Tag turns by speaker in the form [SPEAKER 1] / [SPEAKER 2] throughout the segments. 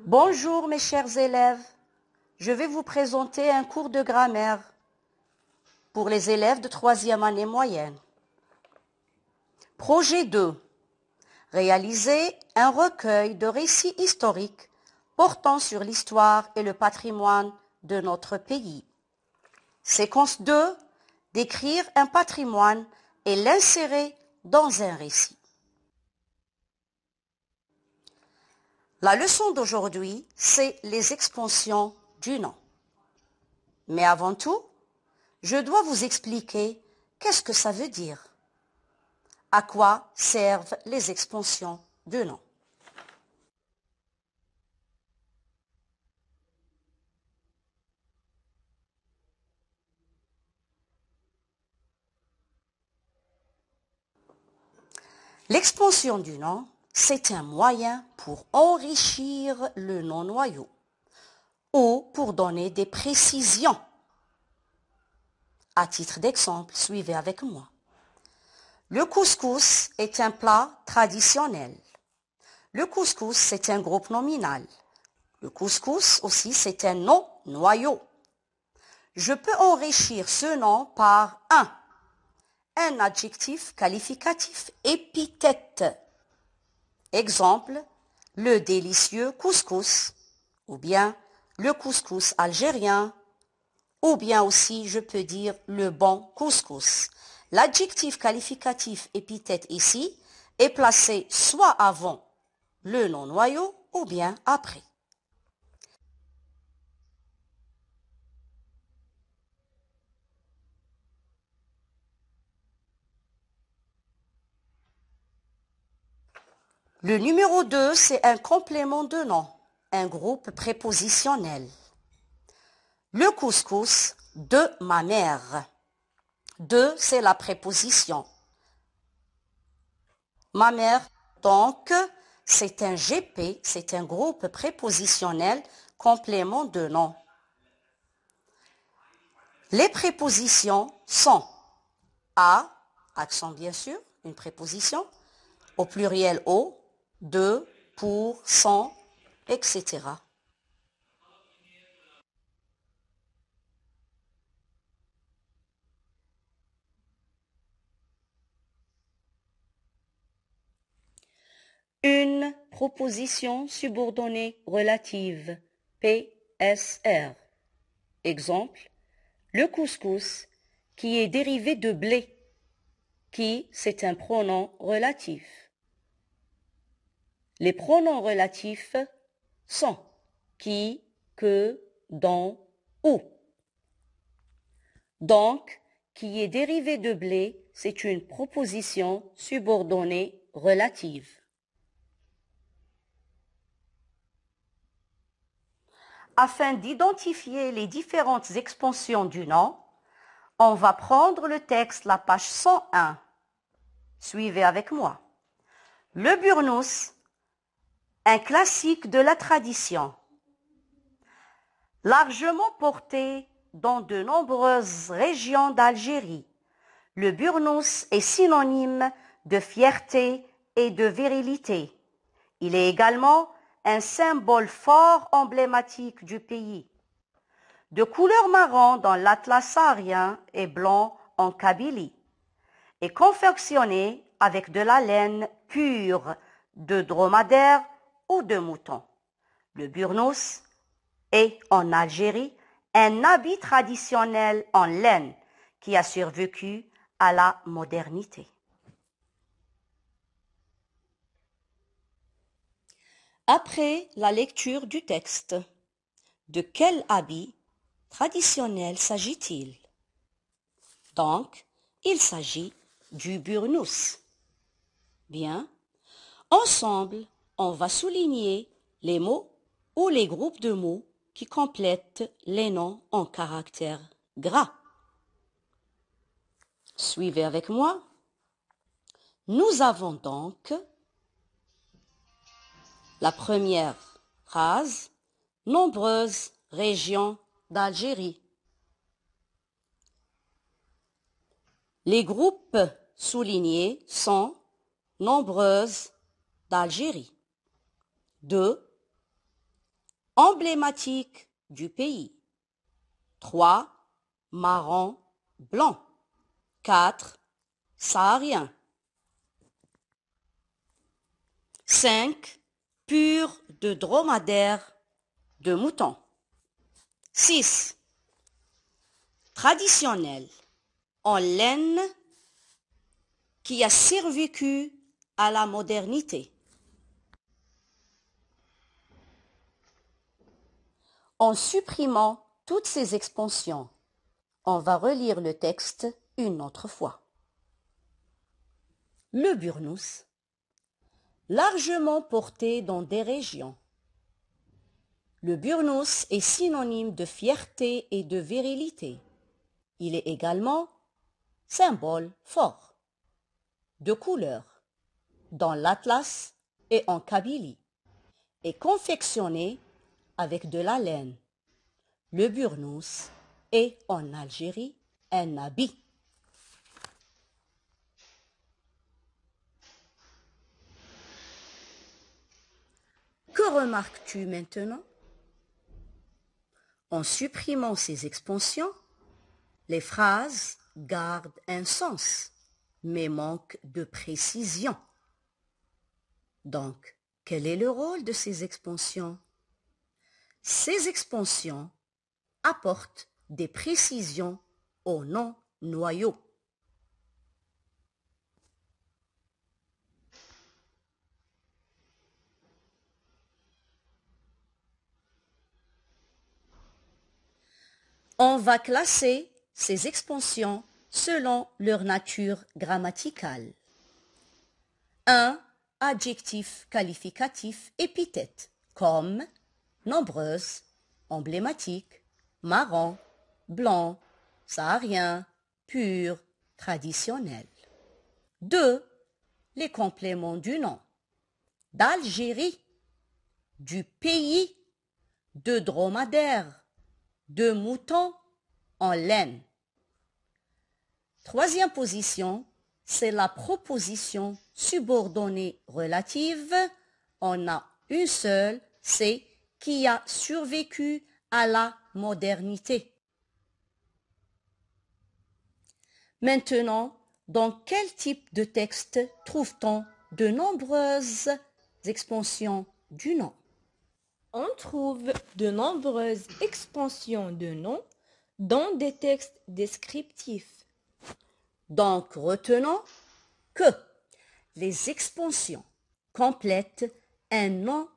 [SPEAKER 1] Bonjour mes chers élèves, je vais vous présenter un cours de grammaire pour les élèves de 3e année moyenne. Projet 2. Réaliser un recueil de récits historiques portant sur l'histoire et le patrimoine de notre pays. Séquence 2. Décrire un patrimoine et l'insérer dans un récit. La leçon d'aujourd'hui, c'est les expansions du nom. Mais avant tout, je dois vous expliquer qu'est-ce que ça veut dire. À quoi servent les expansions du nom? L'expansion du nom, c'est un moyen pour enrichir le nom noyau ou pour donner des précisions. À titre d'exemple, suivez avec moi. Le couscous est un plat traditionnel. Le couscous, c'est un groupe nominal. Le couscous aussi, c'est un nom noyau. Je peux enrichir ce nom par un adjectif qualificatif épithète. Exemple, le délicieux couscous, ou bien le couscous algérien, ou bien aussi je peux dire le bon couscous. L'adjectif qualificatif épithète ici est placé soit avant le nom noyau ou bien après. Le numéro 2, c'est un complément de nom, un groupe prépositionnel. Le couscous de ma mère. De, c'est la préposition. Ma mère, donc, c'est un GP, c'est un groupe prépositionnel, complément de nom. Les prépositions sont à, accent bien sûr, une préposition, au pluriel au, de, pour, sans, etc. Une proposition subordonnée relative, PSR. Exemple, le couscous qui est dérivé de blé, qui c'est un pronom relatif. Les pronoms relatifs sont qui, que, dont, où. Donc, qui est dérivé de blé, c'est une proposition subordonnée relative. Afin d'identifier les différentes expansions du nom, on va prendre le texte, la page 101. Suivez avec moi. Le burnous, un classique de la tradition. Largement porté dans de nombreuses régions d'Algérie, le burnous est synonyme de fierté et de virilité. Il est également un symbole fort emblématique du pays. De couleur marron dans l'Atlas saharien et blanc en Kabylie, est confectionné avec de la laine pure de dromadaire ou de mouton. Le burnous est en Algérie un habit traditionnel en laine qui a survécu à la modernité. Après la lecture du texte, de quel habit traditionnel s'agit-il? Donc, il s'agit du burnous. Bien. Ensemble, on va souligner les mots ou les groupes de mots qui complètent les noms en caractères gras. Suivez avec moi. Nous avons donc la première phrase, nombreuses régions d'Algérie. Les groupes soulignés sont nombreuses d'Algérie. 2. emblématique du pays. 3. Marron, blanc. 4. Saharien. 5. Pur de dromadaire, de mouton. 6. Traditionnel, en laine, qui a survécu à la modernité. En supprimant toutes ces expansions, on va relire le texte une autre fois. Le burnous, largement porté dans des régions. Le burnous est synonyme de fierté et de virilité. Il est également symbole fort, de couleur, dans l'Atlas et en Kabylie, et confectionné avec de la laine. Le burnous est en Algérie un habit. Que remarques-tu maintenant? En supprimant ces expansions, les phrases gardent un sens, mais manquent de précision. Donc, quel est le rôle de ces expansions? Ces expansions apportent des précisions au non-noyau. On va classer ces expansions selon leur nature grammaticale. 1. Adjectif qualificatif épithète, comme nombreuse, emblématique, marron, blanc, saharien, pur, traditionnel. 2. Les compléments du nom. D'Algérie, du pays, de dromadaire, de mouton en laine. Troisième position, c'est la proposition subordonnée relative. On a une seule, c'est qui a survécu à la modernité. Maintenant, dans quel type de texte trouve-t-on de nombreuses expansions du nom?
[SPEAKER 2] On trouve de nombreuses expansions de noms dans des textes descriptifs.
[SPEAKER 1] Donc, retenons que les expansions complètent un nom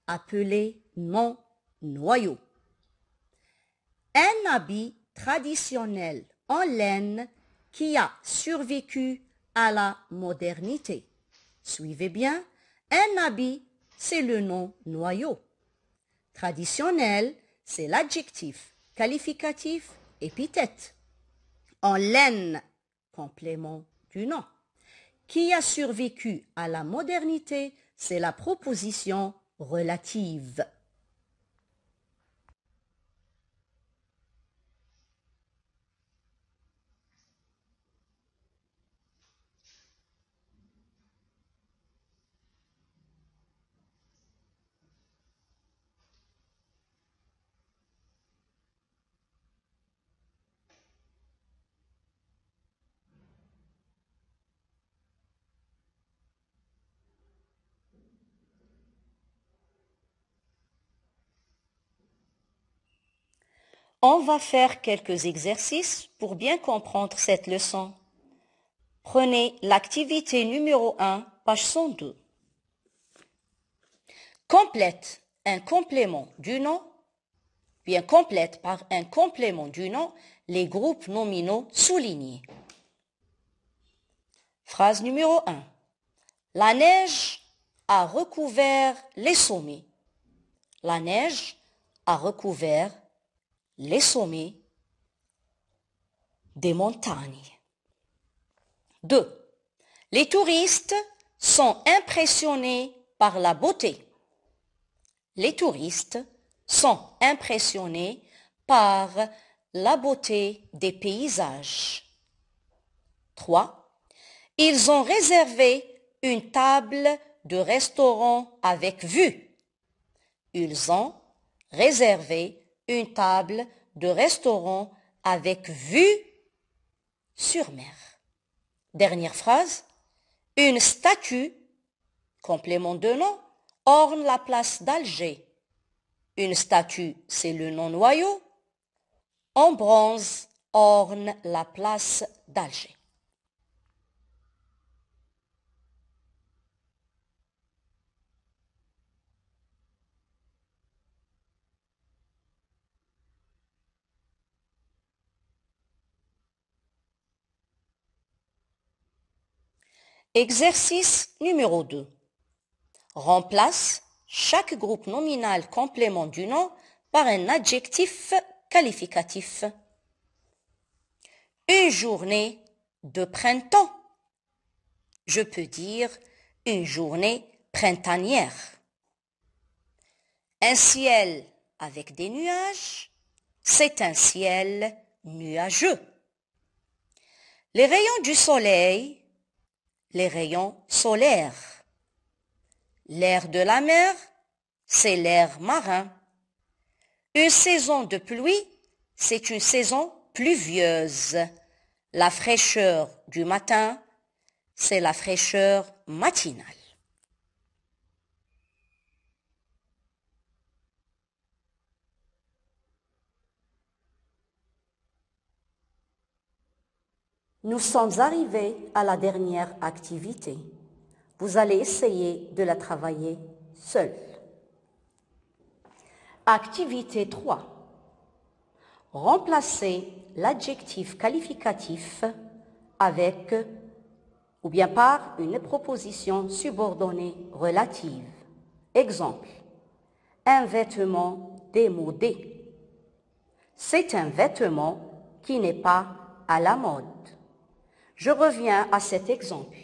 [SPEAKER 1] appelé nom noyau. Un habit traditionnel en laine qui a survécu à la modernité. Suivez bien, un habit, c'est le nom noyau. Traditionnel, c'est l'adjectif qualificatif épithète. En laine, complément du nom. Qui a survécu à la modernité, c'est la proposition relative. On va faire quelques exercices pour bien comprendre cette leçon. Prenez l'activité numéro 1, page 102. Complète un complément du nom, bien complète par un complément du nom les groupes nominaux soulignés. Phrase numéro 1. La neige a recouvert les sommets. La neige a recouvert les sommets des montagnes. 2. Les touristes sont impressionnés par la beauté. Les touristes sont impressionnés par la beauté des paysages. 3. Ils ont réservé une table de restaurant avec vue. Ils ont réserver une table de restaurant avec vue sur mer. Dernière phrase. Une statue, complément de nom, orne la place d'Alger. Une statue, c'est le nom noyau. En bronze, orne la place d'Alger. Exercice numéro 2. Remplace chaque groupe nominal complément du nom par un adjectif qualificatif. Une journée de printemps. Je peux dire une journée printanière. Un ciel avec des nuages, c'est un ciel nuageux. Les rayons du soleil, les rayons solaires. L'air de la mer, c'est l'air marin. Une saison de pluie, c'est une saison pluvieuse. La fraîcheur du matin, c'est la fraîcheur matinale. Nous sommes arrivés à la dernière activité. Vous allez essayer de la travailler seul. Activité 3. Remplacez l'adjectif qualificatif avec ou bien par une proposition subordonnée relative. Exemple. Un vêtement démodé. C'est un vêtement qui n'est pas à la mode. Je reviens à cet exemple.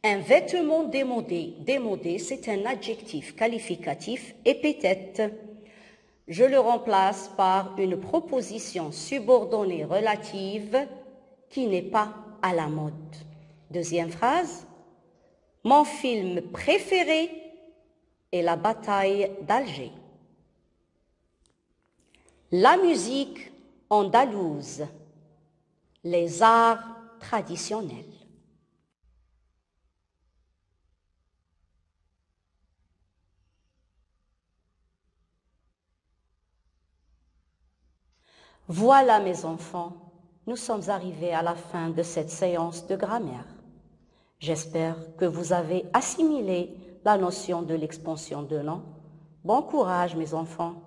[SPEAKER 1] Un vêtement démodé. Démodé, c'est un adjectif qualificatif épithète. Je le remplace par une proposition subordonnée relative qui n'est pas à la mode. Deuxième phrase. Mon film préféré est la bataille d'Alger. La musique andalouse. Les arts traditionnels. Voilà mes enfants, nous sommes arrivés à la fin de cette séance de grammaire. J'espère que vous avez assimilé la notion de l'expansion de nom. Bon courage mes enfants.